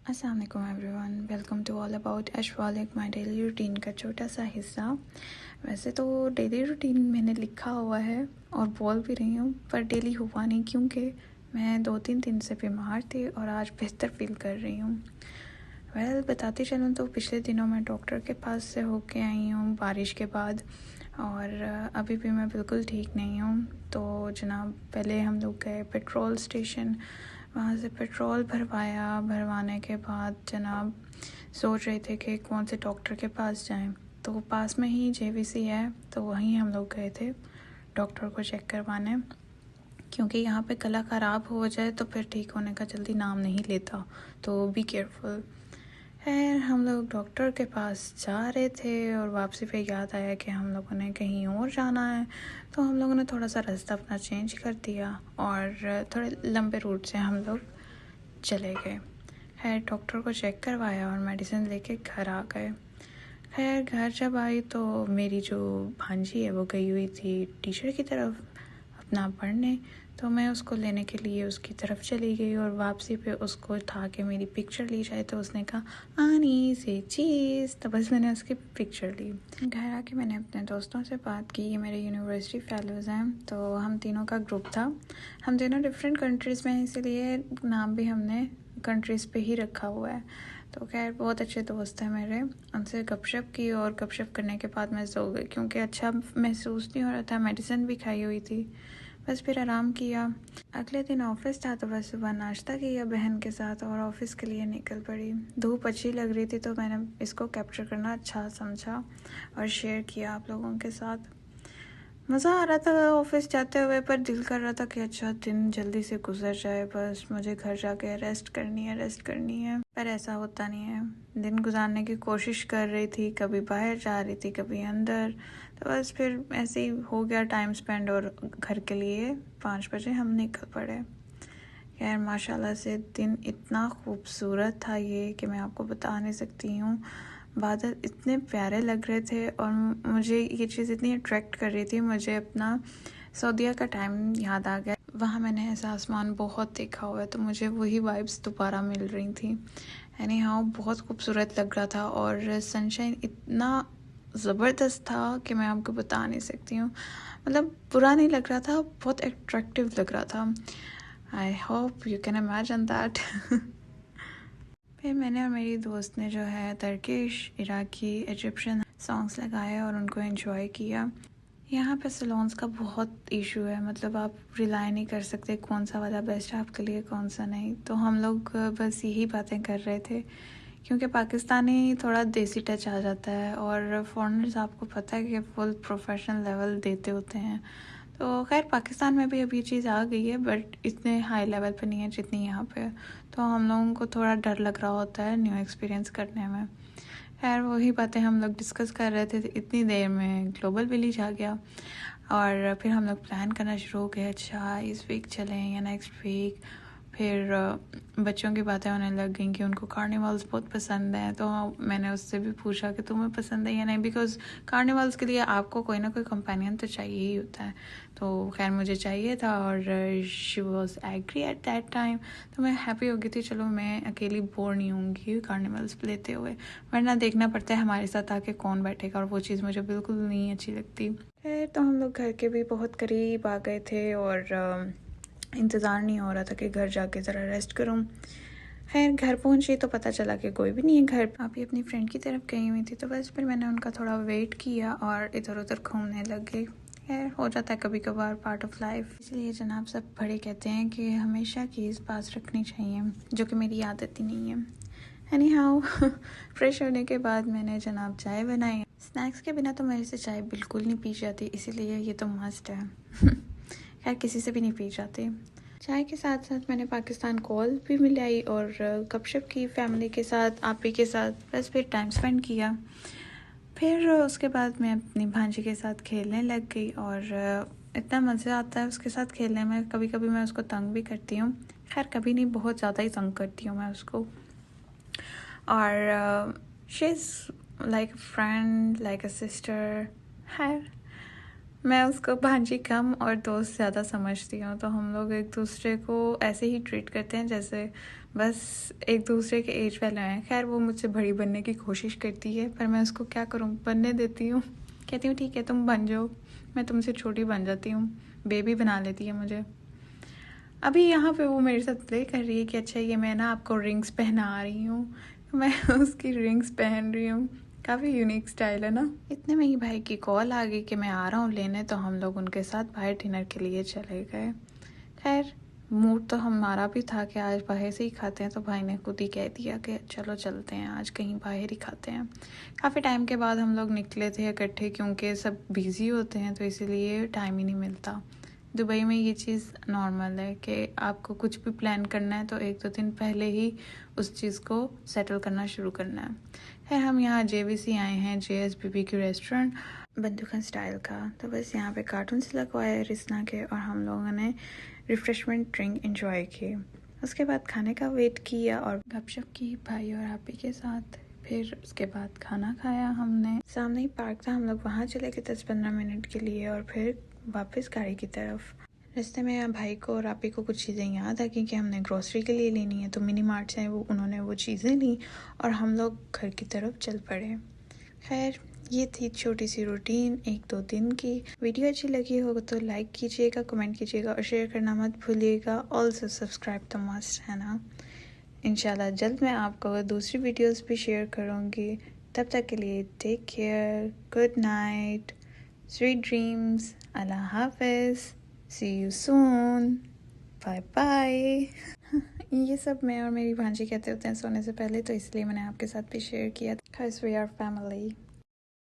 अस्सलाम वालेकुम everyone, welcome to all about Ashwalik, my daily routine का छोटा सा हिस्सा। वैसे तो डेली रूटीन मैंने लिखा हुआ है और बोल भी रही हूँ, पर डेली हुआ नहीं क्योंकि मैं 2-3 दिन से बीमार थी और आज बेहतर फील कर रही हूँ। बताती चलूँ तो पिछले दिनों मैं डॉक्टर के पास से होके आई हूँ बारिश के बाद, और अभी भी मैं बिल्कुल ठीक नहीं हूँ। तो जनाब पहले हम लोग गए पेट्रोल स्टेशन, वहाँ से पेट्रोल भरवाने के बाद जनाब सोच रहे थे कि कौन से डॉक्टर के पास जाएं। तो पास में ही जेवीसी है, तो वहीं हम लोग गए थे डॉक्टर को चेक करवाने, क्योंकि यहाँ पे गला ख़राब हो जाए तो फिर ठीक होने का जल्दी नाम नहीं लेता, तो बी केयरफुल। खैर हम लोग डॉक्टर के पास जा रहे थे और वापसी पे याद आया कि हम लोगों ने कहीं और जाना है, तो हम लोगों ने थोड़ा सा रास्ता अपना चेंज कर दिया और थोड़े लंबे रूट से हम लोग चले गए। खैर डॉक्टर को चेक करवाया और मेडिसिन लेके घर आ गए। खैर घर जब आई तो मेरी जो भांजी है वो गई हुई थी टीचर की तरफ अपना पढ़ने, तो मैं उसको लेने के लिए उसकी तरफ चली गई और वापसी पे उसको था कि मेरी पिक्चर ली जाए, तो उसने कहा आनी से चीज़, तो बस मैंने उसकी पिक्चर ली। घर आके मैंने अपने दोस्तों से बात की, ये मेरे यूनिवर्सिटी फेलोज़ हैं, तो हम तीनों का ग्रुप था। हम तीनों डिफरेंट कंट्रीज़ में हैं, इसीलिए नाम भी हमने कंट्रीज़ पे ही रखा हुआ है। तो खैर बहुत अच्छे दोस्त हैं मेरे, उनसे गपशप की और गपशप करने के बाद मैं सो गई क्योंकि अच्छा महसूस नहीं हो रहा था, मेडिसिन भी खाई हुई थी। बस फिर आराम किया। अगले दिन ऑफिस था तो बस सुबह नाश्ता किया बहन के साथ और ऑफिस के लिए निकल पड़ी। धूप अच्छी लग रही थी तो मैंने इसको कैप्चर करना अच्छा समझा और शेयर किया आप लोगों के साथ। मज़ा आ रहा था ऑफिस जाते हुए, पर दिल कर रहा था कि अच्छा दिन जल्दी से गुजर जाए, बस मुझे घर जाके रेस्ट करनी है। पर ऐसा होता नहीं है। दिन गुजारने की कोशिश कर रही थी, कभी बाहर जा रही थी कभी अंदर, तो बस फिर ऐसे ही हो गया टाइम स्पेंड और घर के लिए 5 बजे हम निकल पड़े। खैर माशाल्लाह से दिन इतना खूबसूरत था ये कि मैं आपको बता नहीं सकती हूँ। बादल इतने प्यारे लग रहे थे और मुझे ये चीज़ इतनी अट्रैक्ट कर रही थी, मुझे अपना सऊदीया का टाइम याद आ गया। वहाँ मैंने ऐसा आसमान बहुत देखा हुआ है, तो मुझे वही वाइब्स दोबारा मिल रही थी। यानी हाँ बहुत खूबसूरत लग रहा था और सनशाइन इतना ज़बरदस्त था कि मैं आपको बता नहीं सकती हूँ। मतलब बुरा नहीं लग रहा था, बहुत अट्रैक्टिव लग रहा था। I hope you can imagine that. फिर मैंने और मेरी दोस्त ने जो है टर्किश, इराकी, इजिप्शियन सॉन्ग्स लगाए और उनको एंजॉय किया। यहाँ पे सलोन्स का बहुत इशू है, मतलब आप रिलाई नहीं कर सकते कौन सा वाला बेस्ट है आपके लिए कौन सा नहीं। तो हम लोग बस यही बातें कर रहे थे, क्योंकि पाकिस्तानी थोड़ा देसी टच आ जाता है और फॉरेनर्स आपको पता है कि फुल प्रोफेशनल लेवल देते होते हैं। तो खैर पाकिस्तान में भी अब ये चीज़ आ गई है, बट इतने हाई लेवल पे नहीं है जितनी यहाँ पे। तो हम लोगों को थोड़ा डर लग रहा होता है न्यू एक्सपीरियंस करने में। खैर वही बातें हम लोग डिस्कस कर रहे थे, इतनी देर में ग्लोबल विलेज आ गया और फिर हम लोग प्लान करना शुरू हो गए, अच्छा इस वीक चलें या नेक्स्ट वीक। फिर बच्चों की बातें होने लग गई कि उनको कार्निवल्स बहुत पसंद हैं, तो मैंने उससे भी पूछा कि तुम्हें पसंद है या नहीं, बिकॉज़ कार्निवल्स के लिए आपको कोई ना कोई कंपेनियन तो चाहिए ही होता है। तो खैर मुझे चाहिए था और she was agree at that time. तो मैं हैप्पी हो गई थी, चलो मैं अकेली बोर नहीं होंगी कार्निवल्स लेते हुए, वरना देखना पड़ता है हमारे साथ आके कौन बैठेगा और वो चीज़ मुझे बिल्कुल नहीं अच्छी लगती। फिर तो हम लोग घर के भी बहुत करीब आ गए थे और इंतज़ार नहीं हो रहा था कि घर जाके ज़रा रेस्ट करूं। खैर घर पहुंची तो पता चला कि कोई भी नहीं है घर। आप ही अपनी फ्रेंड की तरफ गई हुई थी, तो बस फिर मैंने उनका थोड़ा वेट किया और इधर उधर घूमने लग गई। खैर हो जाता है कभी कभार, पार्ट ऑफ लाइफ। इसलिए जनाब सब बड़े कहते हैं कि हमेशा कीज़ पास रखनी चाहिए, जो कि मेरी आदत ही नहीं है। एनी हाउ फ्रेश होने के बाद मैंने जनाब चाय बनाई। स्नैक्स के बिना तो मेरे से चाय बिल्कुल नहीं पी जाती, इसीलिए ये तो मस्ट है। खैर किसी से भी नहीं पी जाती। चाय के साथ साथ मैंने पाकिस्तान कॉल भी मिलाई और गपशप की फैमिली के साथ, आप ही के साथ, बस फिर टाइम स्पेंड किया। फिर उसके बाद मैं अपनी भांजी के साथ खेलने लग गई और इतना मज़ा आता है उसके साथ खेलने में। कभी कभी मैं उसको तंग भी करती हूँ, खैर कभी नहीं, बहुत ज़्यादा ही तंग करती हूँ मैं उसको। और she is like a friend, like a sister. खैर मैं उसको भांजी कम और दोस्त ज़्यादा समझती हूँ, तो हम लोग एक दूसरे को ऐसे ही ट्रीट करते हैं जैसे बस एक दूसरे के एज वाले हैं। खैर वो मुझसे बड़ी बनने की कोशिश करती है, पर मैं उसको क्या करूँ, बनने देती हूँ। कहती हूँ ठीक है तुम बन जाओ, मैं तुमसे छोटी बन जाती हूँ। बेबी बना लेती है मुझे। अभी यहाँ पे वो मेरे साथ प्ले कर रही है कि अच्छा ये मैं ना आपको रिंग्स पहना रही हूँ। मैं उसकी रिंग्स पहन रही हूँ। काफ़ी यूनिक स्टाइल है ना। इतने में ही भाई की कॉल आ गई कि मैं आ रहा हूँ लेने, तो हम लोग उनके साथ बाहर डिनर के लिए चले गए। खैर मूड तो हमारा भी था कि आज बाहर से ही खाते हैं, तो भाई ने खुद ही कह दिया कि चलो चलते हैं आज कहीं बाहर ही खाते हैं। काफ़ी टाइम के बाद हम लोग निकले थे इकट्ठे, क्योंकि सब बिज़ी होते हैं तो इसीलिए टाइम ही नहीं मिलता। दुबई में ये चीज़ नॉर्मल है कि आपको कुछ भी प्लान करना है तो 1-2 दिन पहले ही उस चीज़ को सेटल करना शुरू करना है। खैर हम यहाँ JVC आए हैं, JSBBQ रेस्टोरेंट, बंदूका स्टाइल का। तो बस यहाँ पे कार्टून्स लगवाए रिस्ना के, और हम लोगों ने रिफ़्रेशमेंट ड्रिंक एंजॉय की। उसके बाद खाने का वेट किया और गपशप की भाई और आपी के साथ। फिर उसके बाद खाना खाया हमने। सामने ही पार्क था, हम लोग वहाँ चले गए 10-15 मिनट के लिए, और फिर वापस गाड़ी की तरफ। रास्ते में भाई को और आपी को कुछ चीज़ें याद आ गई कि हमने ग्रोसरी के लिए लेनी है, तो मिनी मार्ट से उन्होंने वो चीज़ें ली और हम लोग घर की तरफ चल पड़े। खैर ये थी छोटी सी रूटीन 1-2 दिन की। वीडियो अच्छी लगी हो तो लाइक कीजिएगा, कमेंट कीजिएगा और शेयर करना मत भूलिएगा। ऑल्सो सब्सक्राइब तो मस्ट है ना। इंशाल्लाह जल्द मैं आपको दूसरी वीडियोस भी शेयर करूँगी। तब तक के लिए take care, good night, sweet dreams, अल्लाह हाफिज़, see you soon, bye bye. ये सब मैं और मेरी भांजी कहते होते हैं सोने से पहले, तो इसलिए मैंने आपके साथ भी शेयर किया। 'Cause we are family।